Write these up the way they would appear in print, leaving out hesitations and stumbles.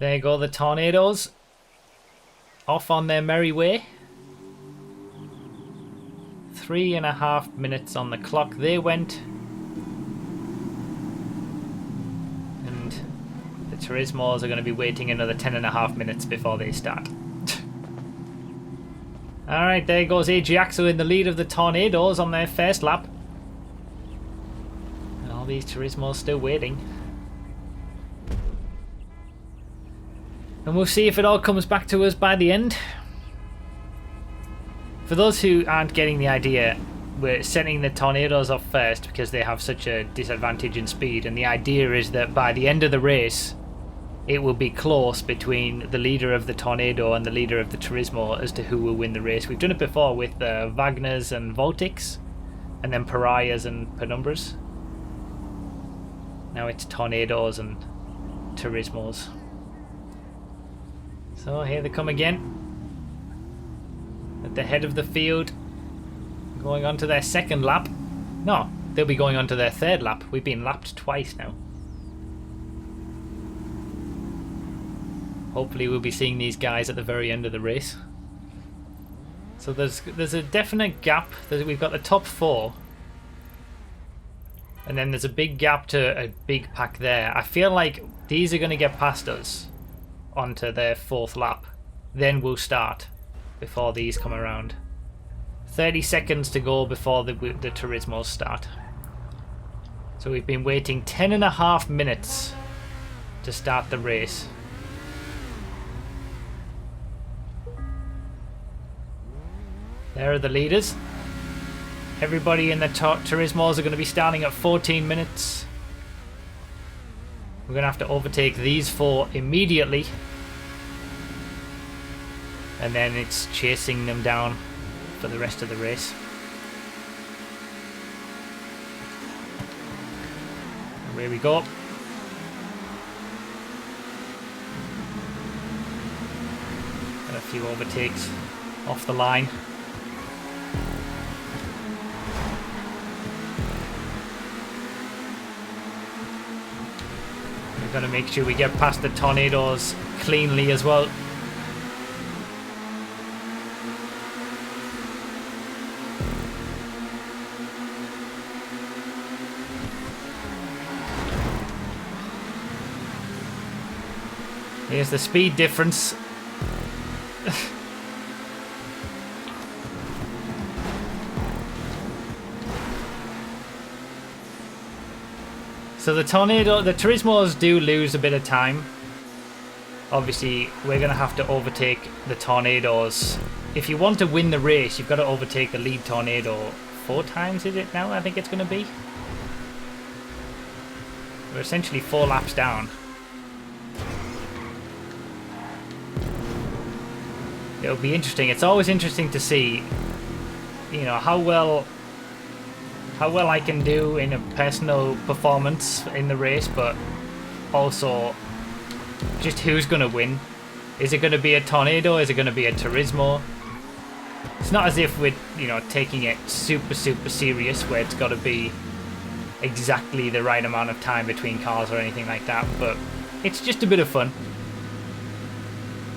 There go the Tornadoes. Off on their merry way. 3.5 minutes on the clock they went. And the Turismos are going to be waiting another 10.5 minutes before they start. Alright, there goes Ajaxo in the lead of the Tornadoes on their first lap. And all these Turismos still waiting. And we'll see if it all comes back to us by the end. For those who aren't getting the idea, we're sending the Tornadoes off first because they have such a disadvantage in speed, and the idea is that by the end of the race it will be close between the leader of the Tornado and the leader of the Turismo as to who will win the race. We've done it before with Wagners and Voltics, and then Pariahs and Penumbras. Now it's Tornadoes and Turismos. So here they come again. At the head of the field, going on to their second lap. No, they'll be going on to their third lap. We've been lapped twice now. Hopefully we'll be seeing these guys at the very end of the race. So there's a definite gap. We've got the top four. And then there's a big gap to a big pack there. I feel like these are going to get past us onto their fourth lap. Then we'll start before these come around. 30 seconds to go before the Turismos start. So we've been waiting 10.5 minutes to start the race. There are the leaders. Everybody in the Turismos are going to be starting at 14 minutes. We're going to have to overtake these four immediately. And then it's chasing them down for the rest of the race. Away we go. Got a few overtakes off the line. We've got to make sure we get past the Tornadoes cleanly as well. Here's the speed difference. So the Turismos do lose a bit of time. Obviously, we're going to have to overtake the Tornadoes. If you want to win the race, you've got to overtake the lead Tornado 4 times, is it now? I think it's going to be. We're essentially 4 laps down. It'll be interesting. It's always interesting to see, you know, how well I can do in a personal performance in the race, but also just who's going to win. Is it going to be a Tornado? Is it going to be a Turismo? It's not as if we're, you know, taking it super serious where it's got to be exactly the right amount of time between cars or anything like that, but it's just a bit of fun.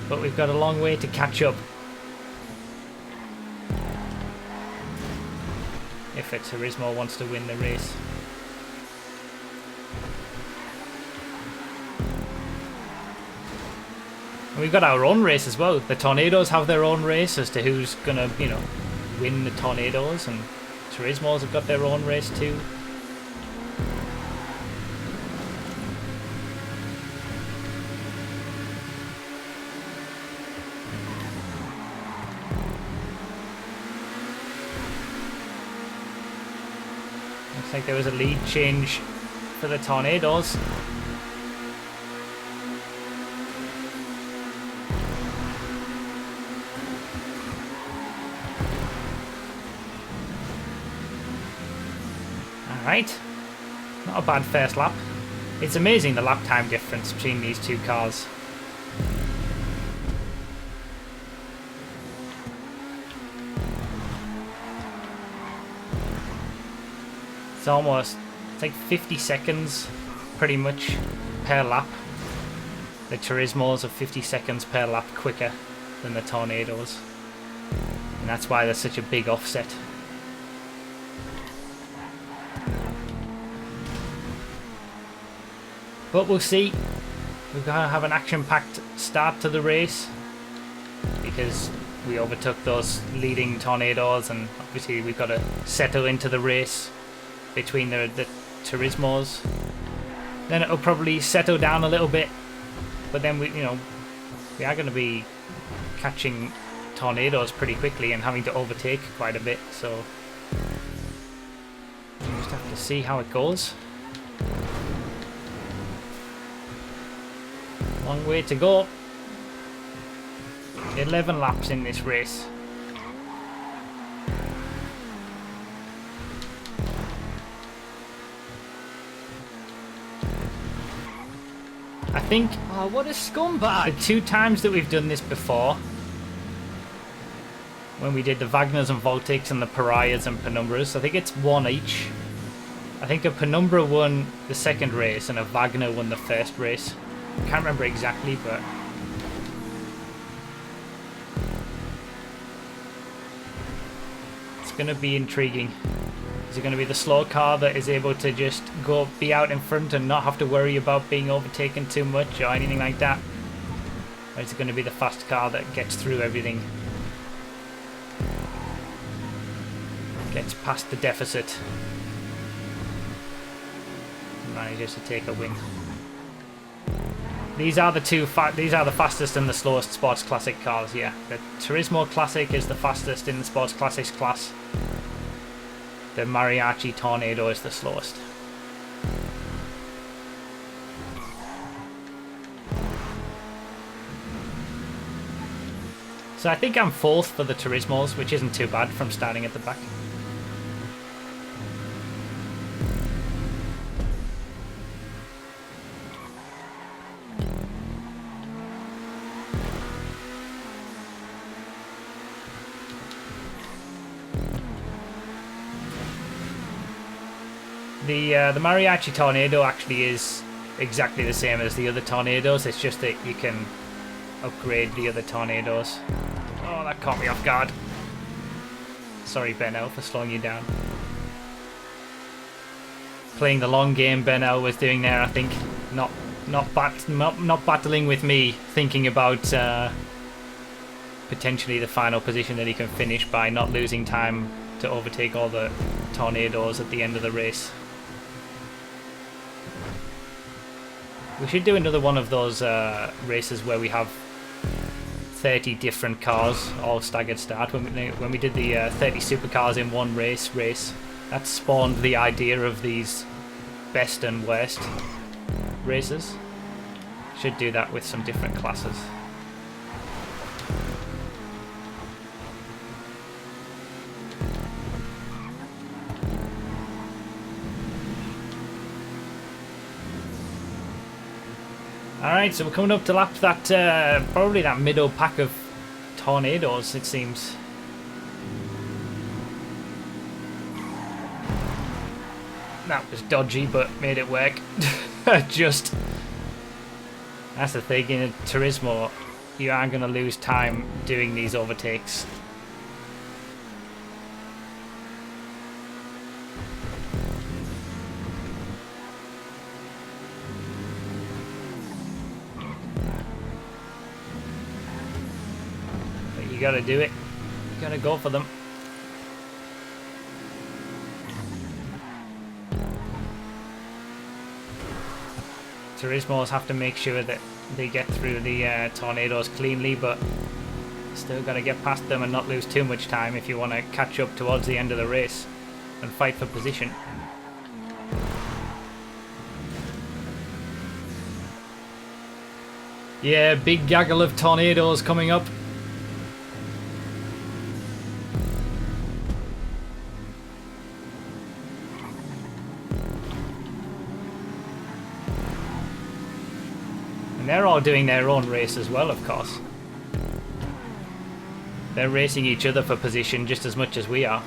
But we've got a long way to catch up. If a Turismo wants to win the race. And we've got our own race as well. The Tornadoes have their own race as to who's gonna, you know, win the Tornadoes, and Turismos have got their own race too. Looks like there was a lead change for the Tornadoes. Alright, not a bad first lap. It's amazing the lap time difference between these two cars. It's like 50 seconds pretty much per lap. The Turismos are 50 seconds per lap quicker than the Tornadoes. And that's why there's such a big offset. But we'll see. We're going to have an action-packed start to the race because we overtook those leading Tornadoes, and obviously we've got to settle into the race between the Turismos. Then it'll probably settle down a little bit, but then we are going to be catching Tornadoes pretty quickly and having to overtake quite a bit, so we just have to see how it goes. Long way to go. 11 laps in this race. I think... Oh, what a scumbag! The 2 times that we've done this before, when we did the Wagners and Voltics and the Pariahs and Penumbras, I think it's 1 each. I think a Penumbra won the second race and a Wagner won the first race. I can't remember exactly, but... it's going to be intriguing. Is it going to be the slow car that is able to just be out in front and not have to worry about being overtaken too much or anything like that? Or is it going to be the fast car that gets through everything? Gets past the deficit. And manages to take a win. These are the fastest and the slowest Sports Classic cars, yeah. The Turismo Classic is the fastest in the Sports Classics class. The Mariachi Tornado is the slowest. So I think I'm 4th for the Turismos, which isn't too bad from starting at the back. The Mariachi Tornado actually is exactly the same as the other Tornadoes. It's just that you can upgrade the other Tornadoes. Oh, that caught me off guard. Sorry, Benel, for slowing you down. Playing the long game Benel was doing there, I think. Not battling with me, thinking about potentially the final position that he can finish by not losing time to overtake all the Tornadoes at the end of the race. We should do another one of those races where we have 30 different cars, all staggered start. When we did the 30 supercars in one race, that spawned the idea of these best and worst races. Should do that with some different classes. Alright, so we're coming up to lap that, probably that middle pack of Tornadoes, it seems. That was dodgy, but made it work. Just... that's the thing, in a Turismo, you aren't going to lose time doing these overtakes. You gotta do it. You gotta go for them. Turismos have to make sure that they get through the Tornadoes cleanly, but still gotta get past them and not lose too much time if you want to catch up towards the end of the race and fight for position. Yeah, big gaggle of Tornadoes coming up. And they're all doing their own race as well, of course. They're racing each other for position just as much as we are.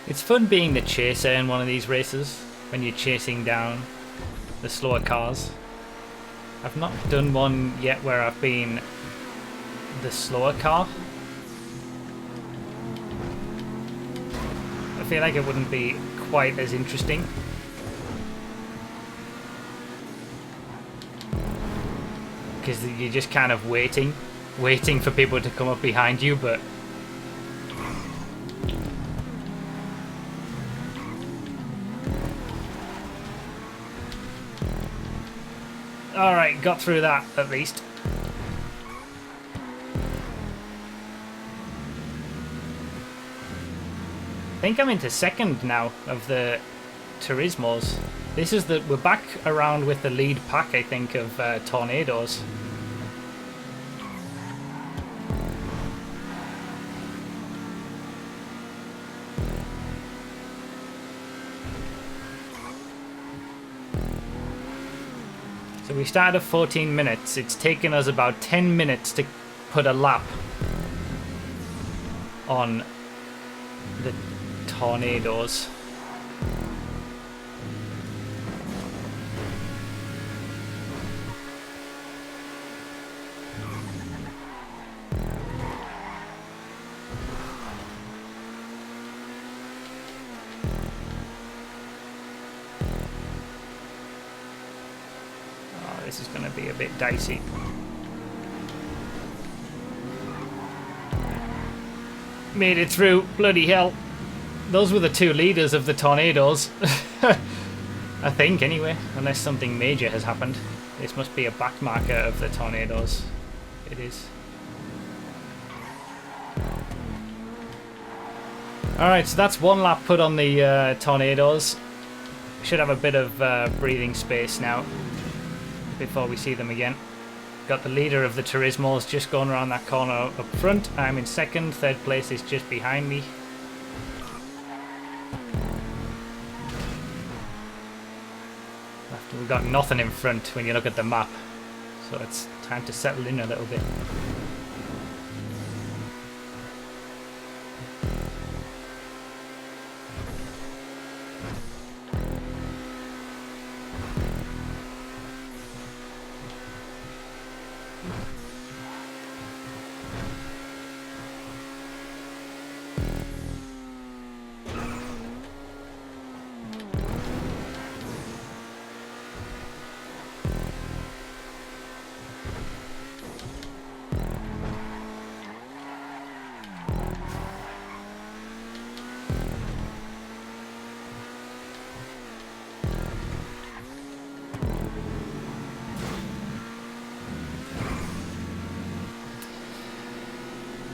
It's fun being the chaser in one of these races when you're chasing down the slower cars. I've not done one yet where I've been the slower car. I feel like it wouldn't be quite as interesting. Because you're just kind of waiting for people to come up behind you, but alright, got through that at least. I think I'm into second now of the Turismos. This is we're back around with the lead pack, I think, of Tornadoes. So we started at 14 minutes. It's taken us about 10 minutes to put a lap on the Tornadoes. This is going to be a bit dicey. Made it through. Bloody hell. Those were the two leaders of the Tornadoes. I think, anyway. Unless something major has happened. This must be a backmarker of the Tornadoes. It is. Alright, so that's one lap put on the Tornadoes. Should have a bit of breathing space now before we see them again. Got the leader of the Turismos just going around that corner up front. I'm in second. Third place is just behind me. We've got nothing in front when you look at the map. So it's time to settle in a little bit.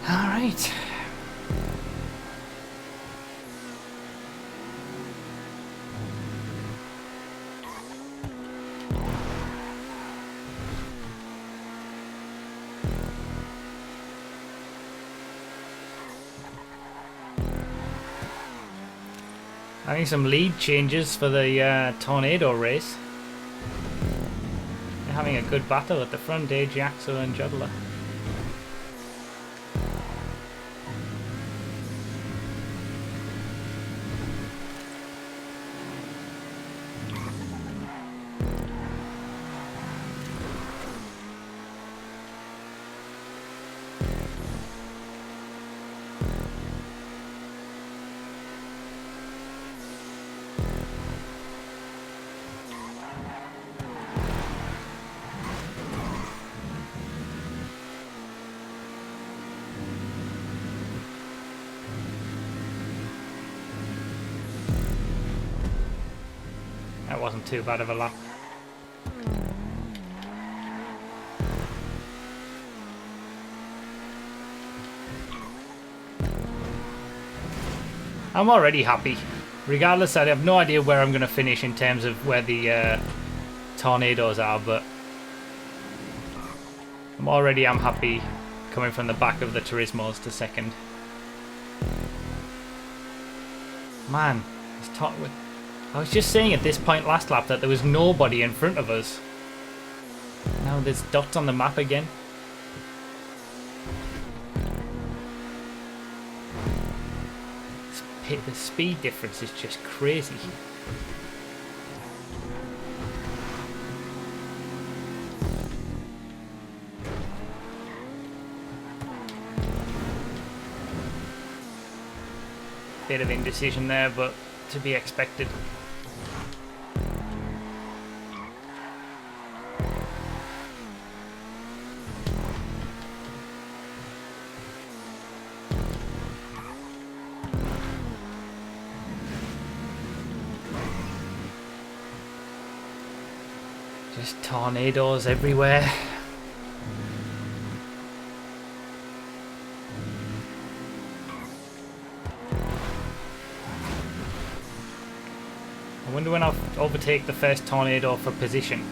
Alright. Having some lead changes for the Tornado race. They're having a good battle at the front, Ajaxo and Juggler. That wasn't too bad of a lap. I'm already happy. Regardless, I have no idea where I'm going to finish in terms of where the Tornadoes are, but I'm happy coming from the back of the Turismos to second. Man, I was just saying at this point last lap that there was nobody in front of us. Now there's dots on the map again. It's the speed difference is just crazy. Bit of indecision there, but to be expected. Just tornadoes everywhere. I wonder when I'll overtake the first tornado for position.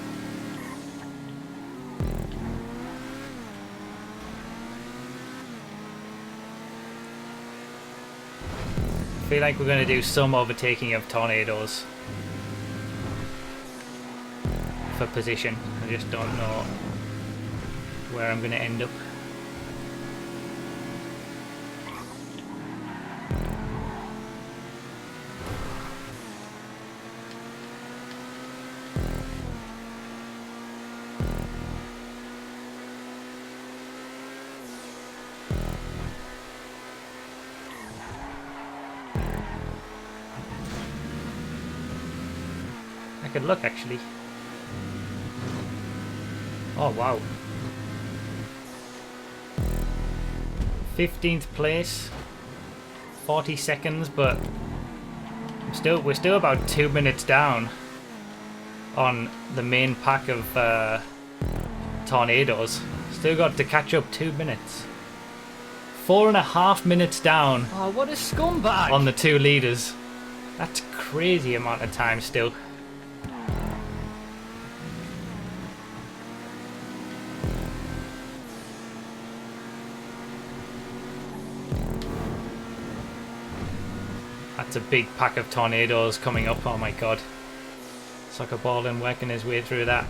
I feel like we're going to do some overtaking of tornadoes for position. I just don't know where I'm going to end up. I could look actually. Oh wow. 15th place. 40 seconds, but we're still about 2 minutes down on the main pack of tornadoes. Still got to catch up 2 minutes. 4.5 minutes down. Oh, what a scumbag! On the 2 leaders. That's crazy amount of time still. That's a big pack of tornadoes coming up. Oh my god. Soccer ball and working his way through that.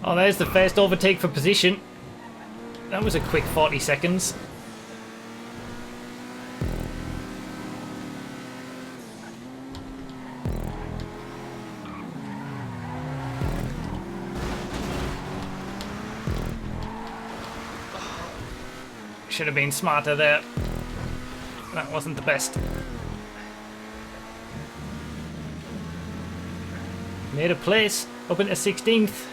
Oh, there's the first overtake for position. That was a quick 40 seconds. Should have been smarter there. That wasn't the best. Made a place up into 16th.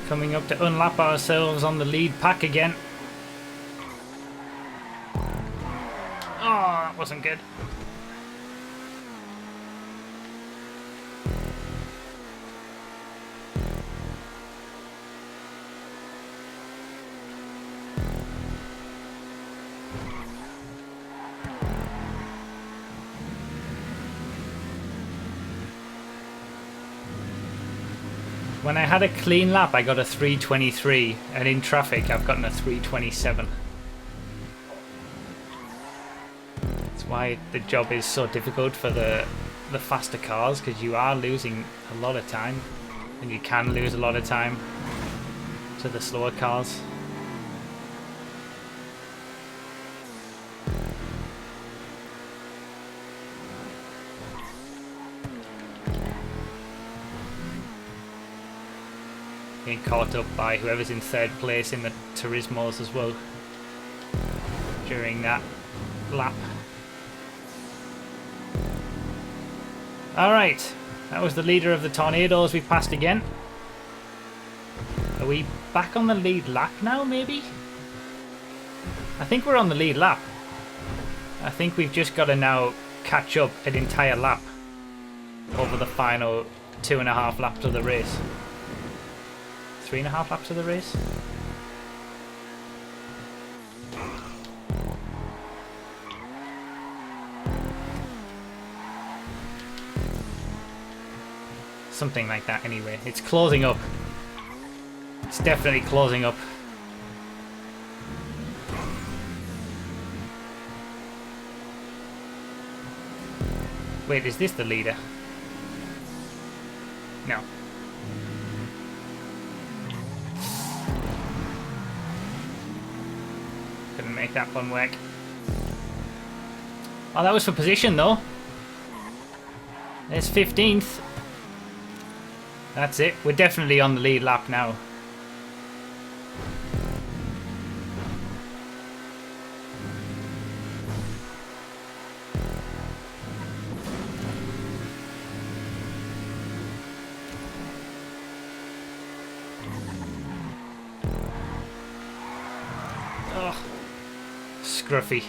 Coming up to unlap ourselves on the lead pack again. Oh, that wasn't good. When I had a clean lap, I got a 3:23, and in traffic, I've gotten a 3:27. That's why the job is so difficult for the faster cars, because you are losing a lot of time, and you can lose a lot of time to the slower cars. Being caught up by whoever's in third place in the Turismos as well during that lap. Alright, that was the leader of the tornadoes we passed again. Are we back on the lead lap now, maybe? I think we're on the lead lap. I think we've just got to now catch up an entire lap over the final 2.5 laps of the race. 3.5 laps of the race? Something like that anyway. It's closing up. It's definitely closing up. Wait, is this the leader? No. Couldn't make that one work. Oh, that was for position though. It's 15th. That's it. We're definitely on the lead lap now. Scruffy.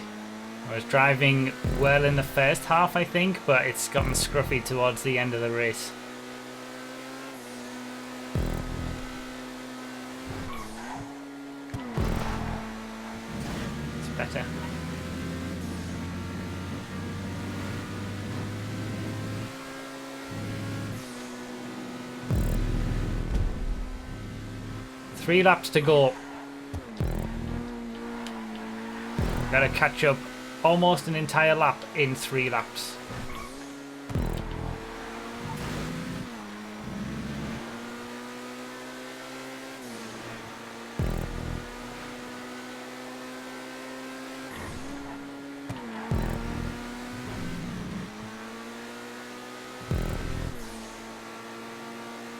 I was driving well in the first half, I think, but it's gotten scruffy towards the end of the race. It's better. Three laps to go. Gotta catch up almost an entire lap in 3 laps.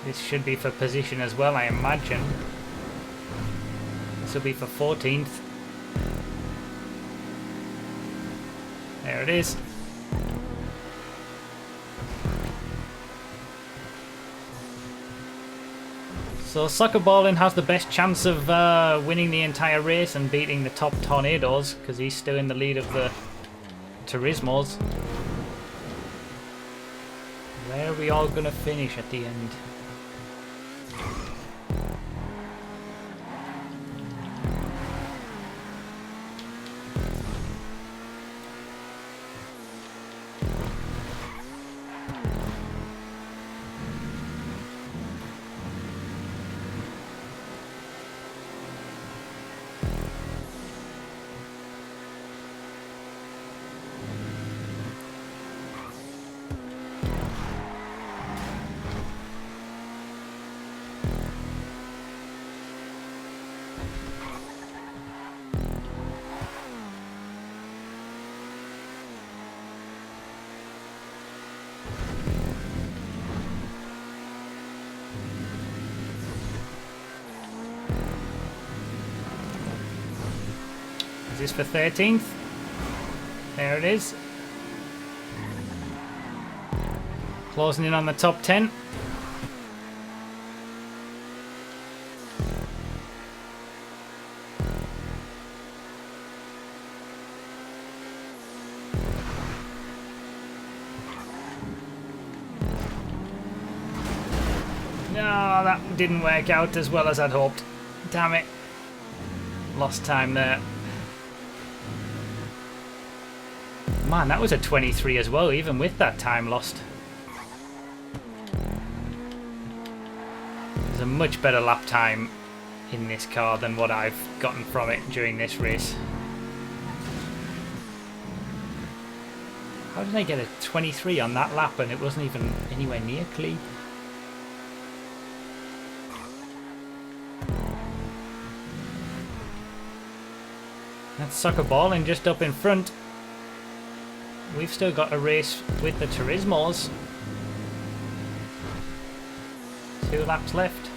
This should be for position as well, I imagine. This will be for 14th. There it is. So soccer balling has the best chance of winning the entire race and beating the top Tornadoes because he's still in the lead of the Turismos. Where are we all going to finish at the end? Is this for 13th? There it is. Closing in on the top 10. No, that didn't work out as well as I'd hoped. Damn it. Lost time there. Man, that was a 23 as well, even with that time lost. There's a much better lap time in this car than what I've gotten from it during this race. How did I get a 23 on that lap and it wasn't even anywhere near clean? That's soccer balling just up in front. We've still got a race with the Turismos. 2 laps left.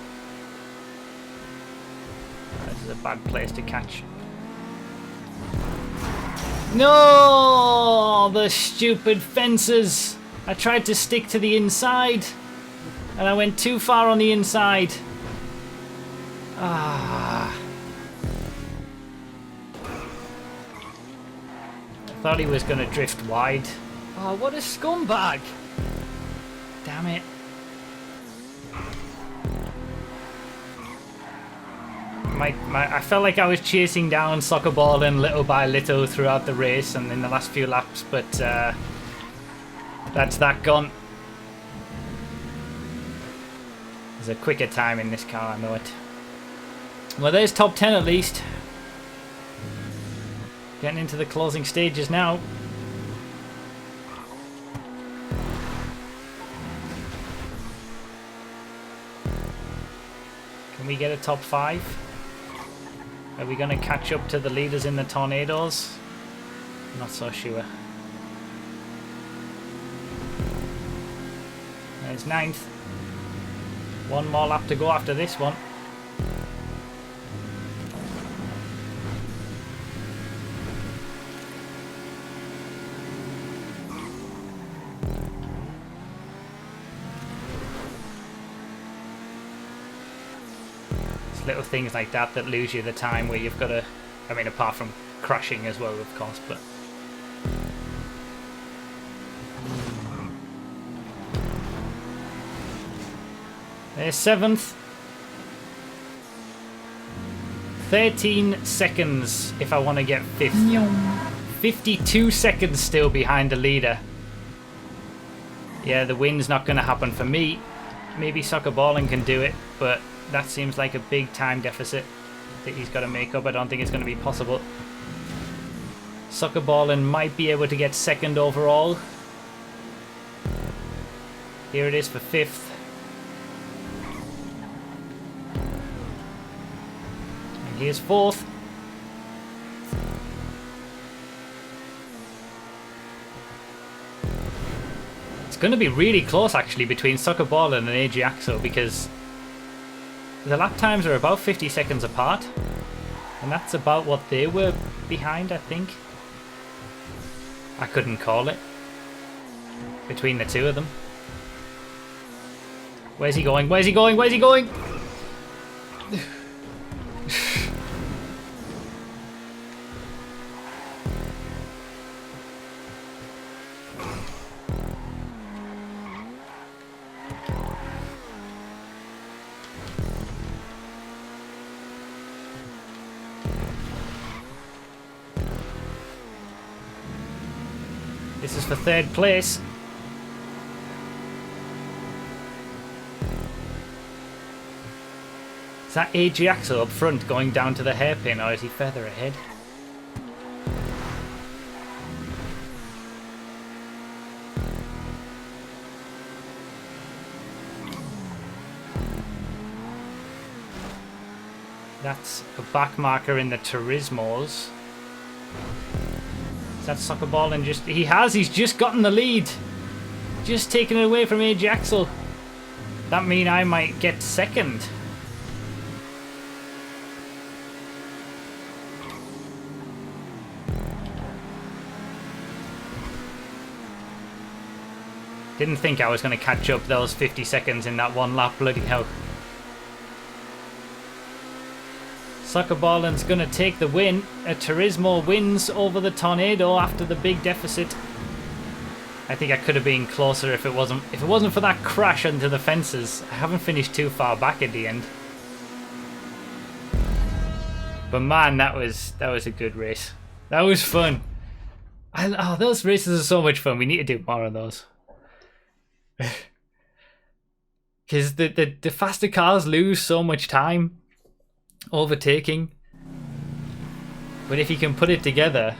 This is a bad place to catch. No! The stupid fences! I tried to stick to the inside and I went too far on the inside. Ah. I thought he was going to drift wide. Oh, what a scumbag! Damn it. I felt like I was chasing down soccer ball and little by little throughout the race and in the last few laps, but that's that gone. There's a quicker time in this car, I know it. Well, there's top 10 at least. Getting into the closing stages now. Can we get a top 5? Are we going to catch up to the leaders in the Tornadoes? Not so sure. There's 9th. One more lap to go after this one. Little things like that that lose you the time where you've got to, I mean, apart from crashing as well, of course, but there's 7th. 13 seconds if I want to get 5th. 52 seconds still behind the leader. Yeah, the win's not going to happen for me. Maybe Soccer Balling can do it, but that seems like a big time deficit that he's got to make up. I don't think it's going to be possible. Soccer Balling might be able to get 2nd overall. Here it is for 5th. And here's 4th. It's going to be really close actually between Soccer Balling and AG Axel, because the lap times are about 50 seconds apart, and that's about what they were behind, I think. I couldn't call it between the two of them. Where's he going? Where's he going? Where's he going? This is for 3rd place. Is that AG Axel up front going down to the hairpin, or is he further ahead? That's a back marker in the Turismos. That Soccer Ball and just he's just gotten the lead, just taken it away from AG Axel. That mean I might get 2nd. Didn't think I was going to catch up those 50 seconds in that one lap. Bloody hell. Soccer Balling's going to take the win. Turismo wins over the Tornado after the big deficit. I think I could have been closer if it wasn't for that crash into the fences. I haven't finished too far back at the end. But man, that was a good race. That was fun. Oh, those races are so much fun. We need to do more of those. Because the faster cars lose so much time overtaking, but if you can put it together,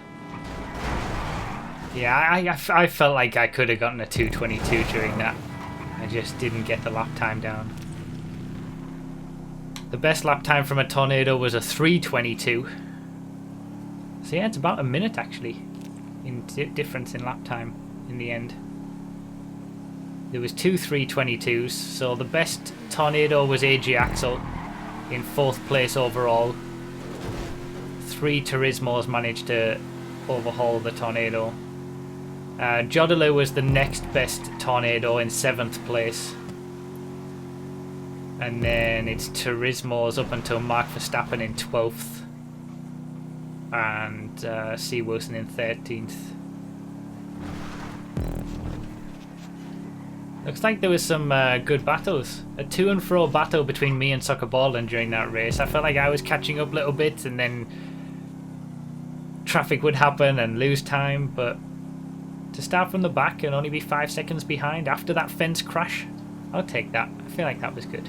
yeah, I felt like I could have gotten a 2:22 during that. I just didn't get the lap time down. The best lap time from a Tornado was a 3:22. So yeah, it's about a minute actually in difference in lap time in the end. There was 2 3:22s, so the best Tornado was AG Axel in 4th place overall. 3 Turismos managed to overhaul the Tornado. Jodler was the next best Tornado in 7th place. And then it's Turismos up until Mark Verstappen in 12th. And C. Wilson in 13th. Looks like there was some good battles. A to and fro battle between me and Soccer Baldwin during that race. I felt like I was catching up little bits and then traffic would happen and lose time, but to start from the back and only be 5 seconds behind after that fence crash, I'll take that. I feel like that was good.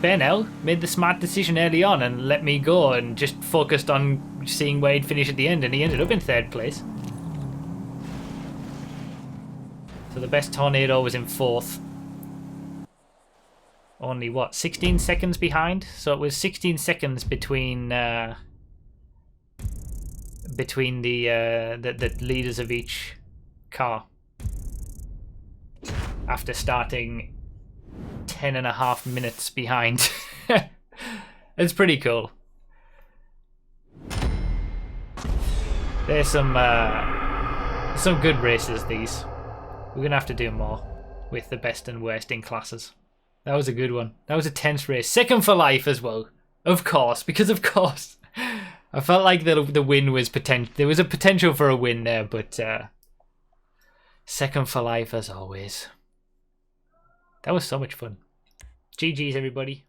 Bernal made the smart decision early on and let me go and just focused on seeing where he'd finish at the end, and he ended up in 3rd place. So the best Tornado was in 4th. Only what, 16 seconds behind? So it was 16 seconds between the leaders of each car. After starting 10.5 minutes behind. It's pretty cool. There's some good races, these. We're gonna have to do more with the best and worst in classes. That was a good one. That was a tense race. Second for life as well. Of course, because of course. I felt like the win was potential. There was a potential for a win there, but second for life as always. That was so much fun. GG's everybody.